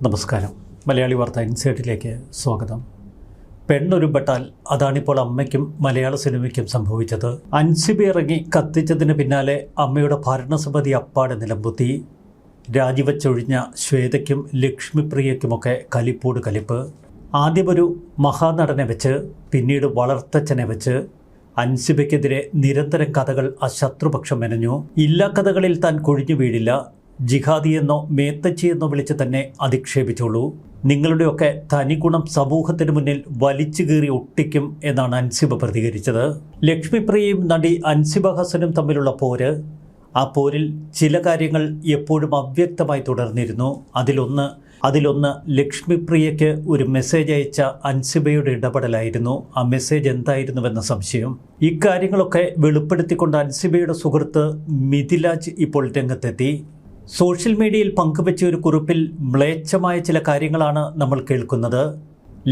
നമസ്കാരം. മലയാളി വാർത്ത ഇൻസൈറ്റിലേക്ക് സ്വാഗതം. പെണ്ണൊരുമ്പെട്ടാൽ അതാണിപ്പോൾ അമ്മയ്ക്കും മലയാള സിനിമയ്ക്കും സംഭവിച്ചത്. അൻസിബ ഇറങ്ങി കത്തിച്ചതിന് പിന്നാലെ അമ്മയുടെ ഭരണസമിതി അപ്പാടെ നിലംപൊത്തി. രാജിവെച്ചൊഴിഞ്ഞ ശ്വേതയ്ക്കും ലക്ഷ്മിപ്രിയയ്ക്കുമൊക്കെ കലിപ്പോട് കലിപ്പ്. ആദ്യമൊരു മഹാനടനെ വെച്ച്, പിന്നീട് വളർത്തച്ഛനെ വെച്ച് അൻസിബയ്ക്കെതിരെ നിരന്തരം കഥകൾ ആ ശത്രുപക്ഷം മെനഞ്ഞു. ഇല്ലാ കഥകളിൽ താൻ കൊഴിഞ്ഞു വീഴില്ല, ജിഹാദിയെന്നോ മേത്തച്ചിയെന്നോ വിളിച്ച് തന്നെ അധിക്ഷേപിച്ചോളൂ, നിങ്ങളുടെയൊക്കെ തനിഗുണം സമൂഹത്തിന് മുന്നിൽ വലിച്ചു കീറി ഒട്ടിക്കും എന്നാണ് അൻസിബ പ്രതികരിച്ചത്. ലക്ഷ്മിപ്രിയയും നടി അൻസിബ ഹസനും തമ്മിലുള്ള പോര്, ആ പോരിൽ ചില കാര്യങ്ങൾ എപ്പോഴും അവ്യക്തമായി തുടർന്നിരുന്നു. അതിലൊന്ന് ലക്ഷ്മിപ്രിയയ്ക്ക് ഒരു മെസ്സേജ് അയച്ച അൻസിബയുടെ ഇടപെടലായിരുന്നു. ആ മെസ്സേജ് എന്തായിരുന്നുവെന്ന സംശയം. ഇക്കാര്യങ്ങളൊക്കെ വെളിപ്പെടുത്തിക്കൊണ്ട് അൻസിബയുടെ സുഹൃത്ത് മിഥിലാജ് ഇപ്പോൾ രംഗത്തെത്തി. സോഷ്യൽ മീഡിയയിൽ പങ്കുവെച്ച ഒരു കുറിപ്പിൽ മ്ലേച്ഛമായ ചില കാര്യങ്ങളാണ് നമ്മൾ കേൾക്കുന്നത്.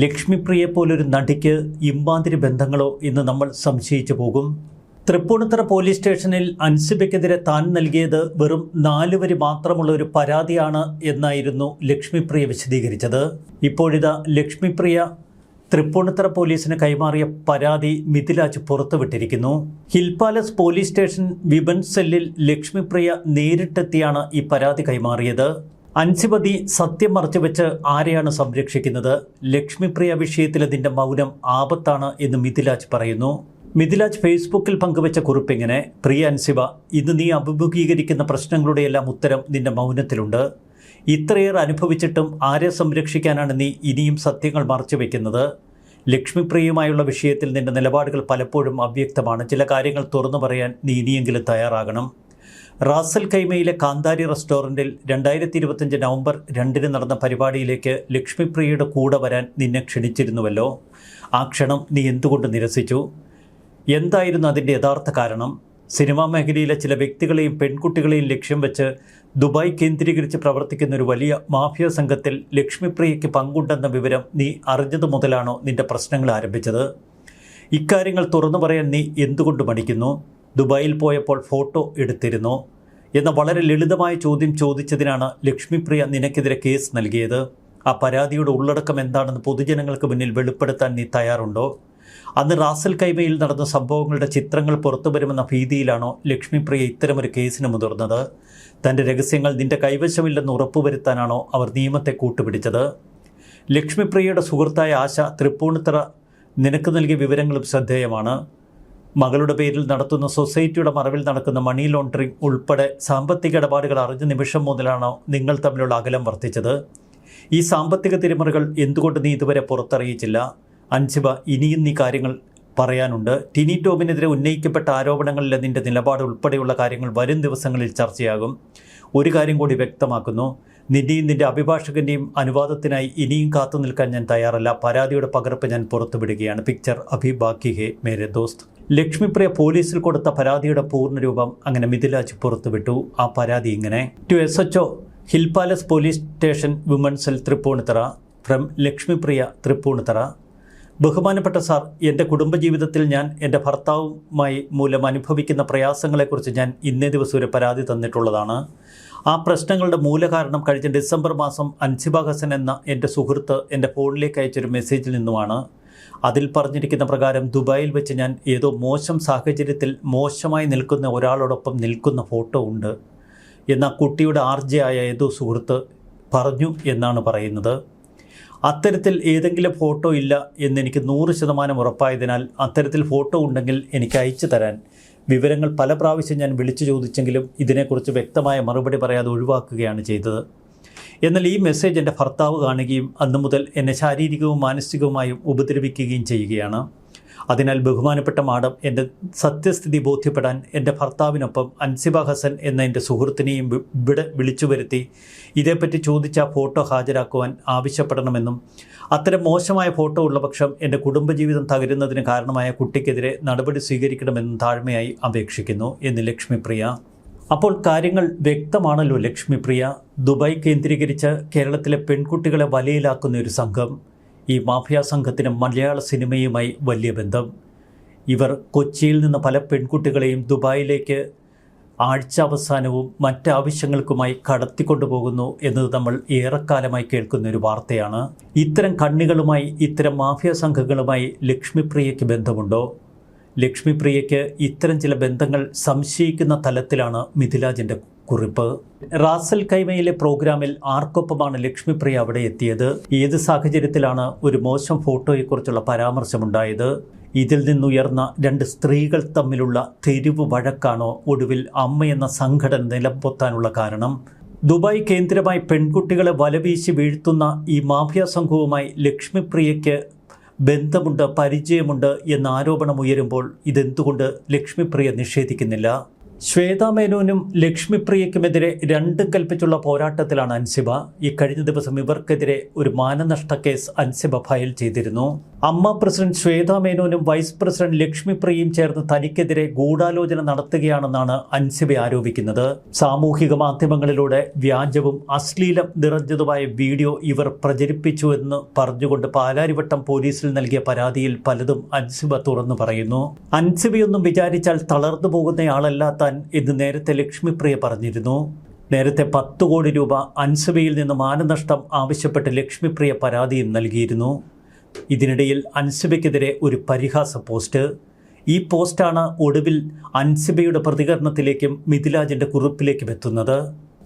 ലക്ഷ്മിപ്രിയെ പോലൊരു നടിക്ക് ഇമ്മാതിരി ബന്ധങ്ങളോ എന്ന് നമ്മൾ സംശയിച്ചു പോകും. തൃപ്പൂണിത്തുറ പോലീസ് സ്റ്റേഷനിൽ അൻസിബയ്ക്കെതിരെ താൻ നൽകിയത് വെറും 4 വരി മാത്രമുള്ള ഒരു പരാതിയാണ് എന്നായിരുന്നു ലക്ഷ്മിപ്രിയ വിശദീകരിച്ചത്. ഇപ്പോഴിതാ ലക്ഷ്മിപ്രിയ തൃപ്പൂണിത്തുറ പോലീസിന് കൈമാറിയ പരാതി മിഥിലാജ് പുറത്തുവിട്ടിരിക്കുന്നു. Hill palace police station women's സെല്ലിൽ ലക്ഷ്മിപ്രിയ നേരിട്ടെത്തിയാണ് ഈ പരാതി കൈമാറിയത്. അൻസിബ സത്യം മറച്ചുവെച്ച് ആരെയാണ് സംരക്ഷിക്കുന്നത്? ലക്ഷ്മിപ്രിയ വിഷയത്തിൽ അതിൻ്റെ മൗനം ആപത്താണ് എന്ന് മിഥിലാജ് പറയുന്നു. മിഥിലാജ് ഫേസ്ബുക്കിൽ പങ്കുവെച്ച കുറിപ്പിങ്ങനെ: പ്രിയ അൻസിബ, ഇന്ന് നീ അഭിമുഖീകരിക്കുന്ന പ്രശ്നങ്ങളുടെയെല്ലാം ഉത്തരം നിന്റെ മൗനത്തിലുണ്ട്. ഇത്രയേറെ അനുഭവിച്ചിട്ടും ആരെ സംരക്ഷിക്കാനാണ് നീ ഇനിയും സത്യങ്ങൾ മറച്ചു വയ്ക്കുന്നത്? ലക്ഷ്മിപ്രിയയുമായുള്ള വിഷയത്തിൽ നിന്റെ നിലപാടുകൾ പലപ്പോഴും അവ്യക്തമാണ്. ചില കാര്യങ്ങൾ തുറന്നു പറയാൻ നീ ഇനിയെങ്കിലും തയ്യാറാകണം. റാസൽ ഖൈമയിലെ കാന്താരി റെസ്റ്റോറൻറ്റിൽ 2025 നവംബർ 2 നടന്ന പരിപാടിയിലേക്ക് ലക്ഷ്മിപ്രിയയുടെ കൂടെ വരാൻ നിന്നെ ക്ഷണിച്ചിരുന്നുവല്ലോ. ആ ക്ഷണം നീ എന്തുകൊണ്ട് നിരസിച്ചു? എന്തായിരുന്നു അതിൻ്റെ യഥാർത്ഥ കാരണം? സിനിമാ മേഖലയിലെ ചില വ്യക്തികളെയും പെൺകുട്ടികളെയും ലക്ഷ്യം വെച്ച് ദുബായ് കേന്ദ്രീകരിച്ച് പ്രവർത്തിക്കുന്ന ഒരു വലിയ മാഫിയ സംഘത്തിൽ ലക്ഷ്മിപ്രിയയ്ക്ക് പങ്കുണ്ടെന്ന വിവരം നീ അറിഞ്ഞതു മുതലാണോ നിന്റെ പ്രശ്നങ്ങൾ ആരംഭിച്ചത്? ഇക്കാര്യങ്ങൾ തുറന്നു പറയാൻ നീ എന്തുകൊണ്ട് മടിക്കുന്നു? ദുബായിൽ പോയപ്പോൾ ഫോട്ടോ എടുത്തിരുന്നോ എന്ന വളരെ ലളിതമായ ചോദ്യം ചോദിച്ചതിനാണ് ലക്ഷ്മിപ്രിയ നിനക്കെതിരെ കേസ് നൽകിയത്. ആ പരാതിയുടെ ഉള്ളടക്കം എന്താണെന്ന് പൊതുജനങ്ങൾക്ക് മുന്നിൽ വെളിപ്പെടുത്താൻ നീ തയ്യാറുണ്ടോ? അന്ന് റാസൽ ഖൈമയിൽ നടന്ന സംഭവങ്ങളുടെ ചിത്രങ്ങൾ പുറത്തു വരുമെന്ന ഭീതിയിലാണോ ലക്ഷ്മിപ്രിയ ഇത്തരമൊരു കേസിന് മുതിർന്നത്? തൻ്റെ രഹസ്യങ്ങൾ നിന്റെ കൈവശമില്ലെന്ന് ഉറപ്പുവരുത്താനാണോ അവർ നിയമത്തെ കൂട്ടുപിടിച്ചത്? ലക്ഷ്മിപ്രിയയുടെ സുഹൃത്തായ ആശ തൃപ്പൂണിത്തുറ നിനക്ക് നൽകിയ വിവരങ്ങളും ശ്രദ്ധേയമാണ്. മകളുടെ പേരിൽ നടത്തുന്ന സൊസൈറ്റിയുടെ മറവിൽ നടക്കുന്ന മണി ലോണ്ടറിംഗ് ഉൾപ്പെടെ സാമ്പത്തിക ഇടപാടുകൾ അറിഞ്ഞ നിമിഷം മുതലാണോ നിങ്ങൾ തമ്മിലുള്ള അകലം വർദ്ധിച്ചത്? ഈ സാമ്പത്തിക തിരിമറികൾ എന്തുകൊണ്ട് നീ ഇതുവരെ പുറത്തറിയിച്ചില്ല? അൻസിബ, ഇനിയും നീ കാര്യങ്ങൾ പറയാനുണ്ട്. ടിനി ടോമിനെതിരെ ഉന്നയിക്കപ്പെട്ട ആരോപണങ്ങളിലെ നിന്റെ നിലപാട് ഉൾപ്പെടെയുള്ള കാര്യങ്ങൾ വരും ദിവസങ്ങളിൽ ചർച്ചയാകും. ഒരു കാര്യം കൂടി വ്യക്തമാക്കുന്നു, നിന്റെയും നിന്റെ അഭിഭാഷകൻ്റെയും അനുവാദത്തിനായി ഇനിയും കാത്തു നിൽക്കാൻ ഞാൻ തയ്യാറല്ല. പരാതിയുടെ പകർപ്പ് ഞാൻ പുറത്തുവിടുകയാണ്. പിക്ചർ അഭി ബാക്കി ഹേ മേരെ ദോസ്ത്. ലക്ഷ്മിപ്രിയ പോലീസിൽ കൊടുത്ത പരാതിയുടെ പൂർണ്ണരൂപം അങ്ങനെ മിഥിലാജ് പുറത്തുവിട്ടു. ആ പരാതി ഇങ്ങനെ: to SHO hill palace police station women's cell Thrippunithura from Lakshmipriya Thrippunithura. ബഹുമാനപ്പെട്ട സാർ, എൻ്റെ കുടുംബജീവിതത്തിൽ ഞാൻ എൻ്റെ ഭർത്താവുമായി മൂലം അനുഭവിക്കുന്ന പ്രയാസങ്ങളെക്കുറിച്ച് ഞാൻ ഇന്നേ ദിവസം ഒരു പരാതി തന്നിട്ടുള്ളതാണ്. ആ പ്രശ്നങ്ങളുടെ മൂലകാരണം കഴിഞ്ഞ ഡിസംബർ മാസം അൻസിബ ഹസൻ എന്ന എൻ്റെ സുഹൃത്ത് എൻ്റെ ഫോണിലേക്ക് അയച്ചൊരു മെസ്സേജിൽ നിന്നുമാണ്. അതിൽ പറഞ്ഞിരിക്കുന്ന പ്രകാരം ദുബായിൽ വെച്ച് ഞാൻ ഏതോ മോശം സാഹചര്യത്തിൽ മോശമായി നിൽക്കുന്ന ഒരാളോടൊപ്പം നിൽക്കുന്ന ഫോട്ടോ ഉണ്ട് എന്ന കുട്ടിയുടെ ആർജയായ ഏതോ സുഹൃത്ത് പറഞ്ഞു എന്നാണ് പറയുന്നത്. അത്തരത്തിൽ ഏതെങ്കിലും ഫോട്ടോ ഇല്ല എന്നെനിക്ക് 100% ഉറപ്പായതിനാൽ അത്തരത്തിൽ ഫോട്ടോ ഉണ്ടെങ്കിൽ എനിക്ക് അയച്ചു തരാൻ വിവരങ്ങൾ പല പ്രാവശ്യം ഞാൻ വിളിച്ചു ചോദിച്ചെങ്കിലും ഇതിനെക്കുറിച്ച് വ്യക്തമായ മറുപടി പറയാതെ ഒഴിവാക്കുകയാണ് ചെയ്തത്. എന്നാൽ ഈ മെസ്സേജ് എൻ്റെ ഭർത്താവ് കാണുകയും അന്നു മുതൽ എന്നെ ശാരീരികവും മാനസികവുമായും ഉപദ്രവിക്കുകയും ചെയ്യുകയാണ്. അതിനാൽ ബഹുമാനപ്പെട്ട മാഡം, എൻ്റെ സത്യസ്ഥിതി ബോധ്യപ്പെടാൻ എൻ്റെ ഭർത്താവിനൊപ്പം അൻസിബ ഹസൻ എന്ന എൻ്റെ സുഹൃത്തിനെയും ഇവിടെ വിളിച്ചു വരുത്തി ഇതേപ്പറ്റി ചോദിച്ച ഫോട്ടോ ഹാജരാക്കുവാൻ ആവശ്യപ്പെടണമെന്നും അത്തരം മോശമായ ഫോട്ടോ ഉള്ള പക്ഷം എൻ്റെ കുടുംബജീവിതം തകരുന്നതിന് കാരണമായ കുട്ടിക്കെതിരെ നടപടി സ്വീകരിക്കണമെന്നും താഴ്മയായി അപേക്ഷിക്കുന്നു എന്ന് ലക്ഷ്മിപ്രിയ. അപ്പോൾ കാര്യങ്ങൾ വ്യക്തമാണല്ലോ ലക്ഷ്മിപ്രിയ. ദുബായ് കേന്ദ്രീകരിച്ച് കേരളത്തിലെ പെൺകുട്ടികളെ വലയിലാക്കുന്ന ഒരു സംഘം. ഈ മാഫിയ സംഘത്തിന് മലയാള സിനിമയുമായി വലിയ ബന്ധം. ഇവർ കൊച്ചിയിൽ നിന്ന് പല പെൺകുട്ടികളെയും ദുബായിലേക്ക് ആഴ്ചാവസാനവും മറ്റാവശ്യങ്ങൾക്കുമായി കടത്തിക്കൊണ്ടുപോകുന്നു എന്നത് നമ്മൾ ഏറെക്കാലമായി കേൾക്കുന്ന ഒരു വാർത്തയാണ്. ഇത്തരം കണ്ണികളുമായി, ഇത്തരം മാഫിയ സംഘങ്ങളുമായി ലക്ഷ്മിപ്രിയയ്ക്ക് ബന്ധമുണ്ടോ? ലക്ഷ്മിപ്രിയയ്ക്ക് ഇത്തരം ചില ബന്ധങ്ങൾ സംശയിക്കുന്ന തലത്തിലാണ് മിഥിലാജിൻ്റെ കുറിപ്പ്. റാസൽ ഖൈമയിലെ പ്രോഗ്രാമിൽ ആർക്കൊപ്പമാണ് ലക്ഷ്മിപ്രിയ അവിടെ എത്തിയത്? ഏത് സാഹചര്യത്തിലാണ് ഒരു മോശം ഫോട്ടോയെക്കുറിച്ചുള്ള പരാമർശമുണ്ടായത്? ഇതിൽ നിന്നുയർന്ന രണ്ട് സ്ത്രീകൾ തമ്മിലുള്ള തെരുവ് വഴക്കാണോ ഒടുവിൽ അമ്മയെന്ന സംഘടന നിലംപൊത്താനുള്ള കാരണം? ദുബായ് കേന്ദ്രമായി പെൺകുട്ടികളെ വലവീശി വീഴ്ത്തുന്ന ഈ മാഫിയ സംഘവുമായി ലക്ഷ്മിപ്രിയയ്ക്ക് ബന്ധമുണ്ട്, പരിചയമുണ്ട് എന്ന ആരോപണം ഉയരുമ്പോൾ ഇതെന്തുകൊണ്ട് ലക്ഷ്മിപ്രിയ നിഷേധിക്കുന്നില്ല? ശ്വേതാ മേനോനും ലക്ഷ്മിപ്രിയയ്ക്കുമെതിരെ രണ്ടും കൽപ്പിച്ചുള്ള പോരാട്ടത്തിലാണ് അൻസിബ. ഇക്കഴിഞ്ഞ ദിവസം ഇവർക്കെതിരെ ഒരു മാനനഷ്ട കേസ് അൻസിബ ഫയൽ ചെയ്തിരുന്നു. അമ്മ പ്രസിഡന്റ് ശ്വേതാ മേനോനും വൈസ് പ്രസിഡന്റ് ലക്ഷ്മിപ്രിയയും ചേർന്ന് തനിക്കെതിരെ ഗൂഢാലോചന നടത്തുകയാണെന്നാണ് അൻസിബ ആരോപിക്കുന്നത്. സാമൂഹിക മാധ്യമങ്ങളിലൂടെ വ്യാജവും അശ്ലീലം നിറഞ്ഞതുമായ വീഡിയോ ഇവർ പ്രചരിപ്പിച്ചു എന്ന് പറഞ്ഞുകൊണ്ട് പാലാരിവട്ടം പോലീസിൽ നൽകിയ പരാതിയിൽ പലതും അൻസിബ തുറന്നു പറയുന്നു. അൻസിബയൊന്നും വിചാരിച്ചാൽ തളർന്നു പോകുന്നയാളല്ല എന്ന് നേരത്തെ ലക്ഷ്മിപ്രിയ പറഞ്ഞിരുന്നു. നേരത്തെ 10 കോടി രൂപ അൻസിബയിൽ നിന്ന് മാനനഷ്ടം ആവശ്യപ്പെട്ട് ലക്ഷ്മിപ്രിയ പരാതിയും നൽകിയിരുന്നു. ഇതിനിടയിൽ അൻസിബയ്ക്കെതിരെ ഒരു പരിഹാസ പോസ്റ്റ്. ഈ പോസ്റ്റാണ് ഒടുവിൽ അൻസിബയുടെ പ്രതികരണത്തിലേക്കും മിഥിലാജിൻ്റെ കുറിപ്പിലേക്കും എത്തുന്നത്.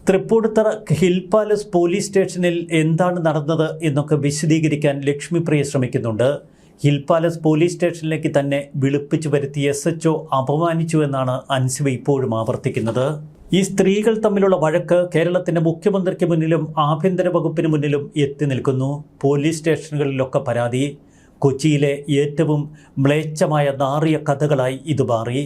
തൃപ്പൂണിത്തറ ഹിൽ പാലസ് പോലീസ് സ്റ്റേഷനിൽ എന്താണ് നടന്നത് എന്നൊക്കെ വിശദീകരിക്കാൻ ലക്ഷ്മിപ്രിയ ശ്രമിക്കുന്നുണ്ട്. ഹിൽ പാലസ് പോലീസ് സ്റ്റേഷനിലേക്ക് തന്നെ വിളിപ്പിച്ചു വരുത്തി SHO അപമാനിച്ചു എന്നാണ് അൻസിബ ഇപ്പോഴും ആവർത്തിക്കുന്നത്. ഈ സ്ത്രീകൾ തമ്മിലുള്ള വഴക്ക് കേരളത്തിൻ്റെ മുഖ്യമന്ത്രിക്ക് മുന്നിലും ആഭ്യന്തര വകുപ്പിന് മുന്നിലും എത്തി നിൽക്കുന്നു. പോലീസ് സ്റ്റേഷനുകളിലൊക്കെ പരാതി. കൊച്ചിയിലെ ഏറ്റവും മ്ലേച്ഛമായ നാറിയ കഥകളായി ഇത് മാറി.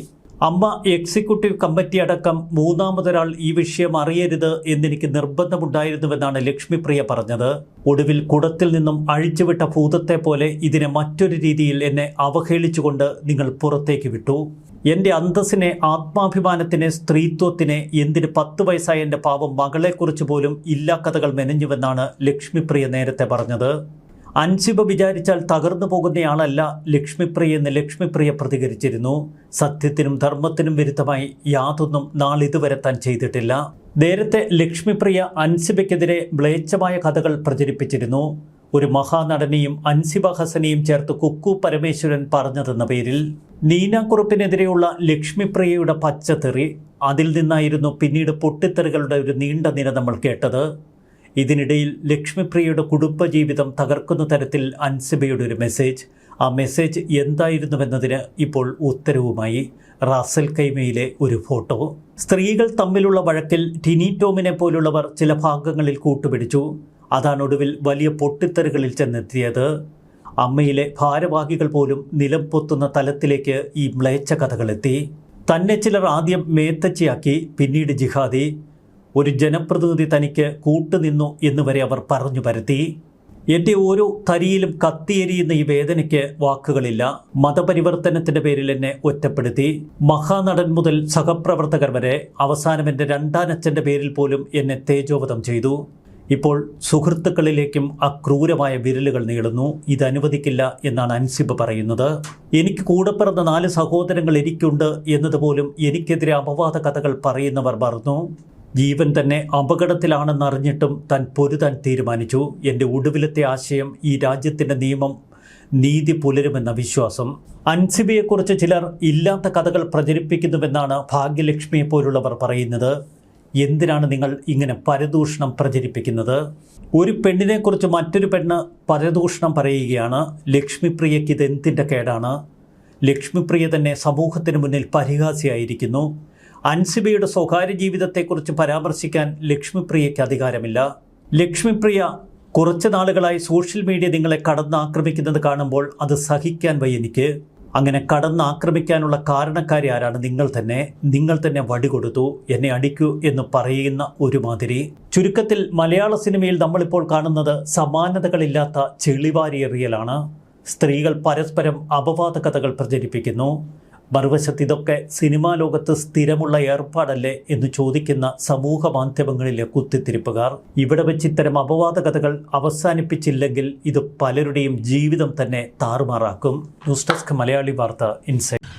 അമ്മ എക്സിക്യൂട്ടീവ് കമ്മിറ്റി അടക്കം മൂന്നാമതൊരാൾ ഈ വിഷയം അറിയരുത് എന്നെനിക്ക് നിർബന്ധമുണ്ടായിരുന്നുവെന്നാണ് ലക്ഷ്മിപ്രിയ പറഞ്ഞത്. ഒടുവിൽ കുടത്തിൽ നിന്നും അഴിച്ചുവിട്ട ഭൂതത്തെ പോലെ ഇതിനെ മറ്റൊരു രീതിയിൽ എന്നെ അവഹേളിച്ചുകൊണ്ട് നിങ്ങൾ പുറത്തേക്ക് വിട്ടു. എൻ്റെ അന്തസ്സിനെ, ആത്മാഭിമാനത്തിനെ, സ്ത്രീത്വത്തിനെ, എന്തിന് 10 വയസ്സായ എൻ്റെ പാവം മകളെക്കുറിച്ച് പോലും ഇല്ലാ കഥകൾ മെനഞ്ഞുവെന്നാണ് ലക്ഷ്മിപ്രിയ നേരത്തെ പറഞ്ഞത്. അൻസിബ വിചാരിച്ചാൽ തകർന്നു പോകുന്നയാളല്ല ലക്ഷ്മിപ്രിയ എന്ന് ലക്ഷ്മിപ്രിയ പ്രതികരിച്ചിരുന്നു. സത്യത്തിനും ധർമ്മത്തിനും വിരുദ്ധമായി യാതൊന്നും നാളിതുവരെ താൻ ചെയ്തിട്ടില്ല. നേരത്തെ ലക്ഷ്മിപ്രിയ അൻസിബയ്ക്കെതിരെ മ്ലേച്ഛമായ കഥകൾ പ്രചരിപ്പിച്ചിരുന്നു. ഒരു മഹാനടനെയും അൻസിബ ഹസനെയും ചേർത്ത് കുക്കു പരമേശ്വരൻ പറഞ്ഞതെന്ന പേരിൽ. നീന കുറുപ്പിനെതിരെയുള്ള ലക്ഷ്മിപ്രിയയുടെ പച്ചത്തെറി, അതിൽ നിന്നായിരുന്നു പിന്നീട് പൊട്ടിത്തെറികളുടെ ഒരു നീണ്ട നിര നമ്മൾ കേട്ടത്. ഇതിനിടയിൽ ലക്ഷ്മിപ്രിയയുടെ കുടുംബജീവിതം തകർക്കുന്ന തരത്തിൽ അൻസിബയുടെ ഒരു മെസ്സേജ്. ആ മെസ്സേജ് എന്തായിരുന്നുവെന്നതിന് ഇപ്പോൾ ഉത്തരവുമായി റാസൽ ഖൈമയിലെ ഒരു ഫോട്ടോ. സ്ത്രീകൾ തമ്മിലുള്ള വഴക്കിൽ ടിനി ടോമിനെ പോലുള്ളവർ ചില ഭാഗങ്ങളിൽ കൂട്ടുപിടിച്ചു. അതാണ് ഒടുവിൽ വലിയ പൊട്ടിത്തെറികളിൽ ചെന്നെത്തിയത്. അമ്മയിലെ ഭാരവാഹികൾ പോലും നിലം പൊത്തുന്ന തലത്തിലേക്ക് ഈ മ്ലേച്ഛ കഥകളെത്തി. തന്നെ ചിലർ ആദ്യം മേത്തച്ചിയാക്കി, പിന്നീട് ജിഹാദി, ഒരു ജനപ്രതിനിധി തനിക്ക് കൂട്ടുനിന്നു എന്നുവരെ അവർ പറഞ്ഞു പരത്തി. എൻ്റെ ഓരോ തരിയിലും കത്തിയെരിയുന്ന ഈ വേദനയ്ക്ക് വാക്കുകളില്ല. മതപരിവർത്തനത്തിൻ്റെ പേരിൽ എന്നെ ഒറ്റപ്പെടുത്തി. മഹാനടൻ മുതൽ സഹപ്രവർത്തകർ വരെ, അവസാനം എൻ്റെ രണ്ടാനച്ഛൻ്റെ പേരിൽ പോലും എന്നെ തേജോവധം ചെയ്തു. ഇപ്പോൾ സുഹൃത്തുക്കളിലേക്കും അക്രൂരമായ വിരലുകൾ നീളുന്നു. ഇതനുവദിക്കില്ല എന്നാണ് അൻസിബ പറയുന്നത്. എനിക്ക് കൂടെ പിറന്ന 4 സഹോദരങ്ങൾ എനിക്കുണ്ട് എന്നതുപോലും എനിക്കെതിരെ അപവാദ കഥകൾ പറയുന്നവർ മറന്നു. ജീവൻ തന്നെ അപകടത്തിലാണെന്നറിഞ്ഞിട്ടും താൻ പൊരുതാൻ തീരുമാനിച്ചു. എൻ്റെ ഒടുവിലത്തെ ആശയം ഈ രാജ്യത്തിൻ്റെ നിയമം നീതി പുലരുമെന്ന വിശ്വാസം. അൻസിബയെക്കുറിച്ച് ചിലർ ഇല്ലാത്ത കഥകൾ പ്രചരിപ്പിക്കുന്നുവെന്നാണ് ഭാഗ്യലക്ഷ്മിയെ പോലുള്ളവർ പറയുന്നത്. എന്തിനാണ് നിങ്ങൾ ഇങ്ങനെ പരദൂഷണം പ്രചരിപ്പിക്കുന്നത്? ഒരു പെണ്ണിനെക്കുറിച്ച് മറ്റൊരു പെണ്ണ് പരദൂഷണം പറയുകയാണ്. ലക്ഷ്മിപ്രിയയ്ക്ക് ഇതെന്തിൻ്റെ കേടാണ്? ലക്ഷ്മിപ്രിയ തന്നെ സമൂഹത്തിന് മുന്നിൽ പരിഹാസിയായിരിക്കുന്നു. അൻസിബയുടെ സ്വകാര്യ ജീവിതത്തെക്കുറിച്ച് പരാമർശിക്കാൻ ലക്ഷ്മിപ്രിയയ്ക്ക് അധികാരമില്ല. ലക്ഷ്മിപ്രിയ കുറച്ച് നാളുകളായി സോഷ്യൽ മീഡിയ നിങ്ങളെ കടന്നാക്രമിക്കുന്നത് കാണുമ്പോൾ അത് സഹിക്കാൻ വയ്യ എനിക്ക്. അങ്ങനെ കടന്നാക്രമിക്കാനുള്ള കാരണക്കാരി ആരാണ്? നിങ്ങൾ തന്നെ വടി കൊടുത്തു, എന്നെ അടിക്കൂ എന്ന് പറയുന്ന ഒരുമാതിരി. ചുരുക്കത്തിൽ മലയാള സിനിമയിൽ നമ്മളിപ്പോൾ കാണുന്നത് സമാനതകളില്ലാത്ത ചെളിവാരിയെറിയലാണ്. സ്ത്രീകൾ പരസ്പരം അപവാദ കഥകൾ പ്രചരിപ്പിക്കുന്നു. മറുവശത്ത് ഇതൊക്കെ സിനിമാ ലോകത്ത് സ്ഥിരമുള്ള ഏർപ്പാടല്ലേ എന്ന് ചോദിക്കുന്ന സമൂഹ മാധ്യമങ്ങളിലെ കുത്തിത്തിരിപ്പുകാർ. ഇവിടെ വെച്ച് ഇത്തരം അപവാദ കഥകൾ അവസാനിപ്പിച്ചില്ലെങ്കിൽ ഇത് പലരുടെയും ജീവിതം തന്നെ താറുമാറാക്കും. ന്യൂസ് ഡെസ്ക് മലയാളി വാർത്ത ഇൻസൈറ്റ്.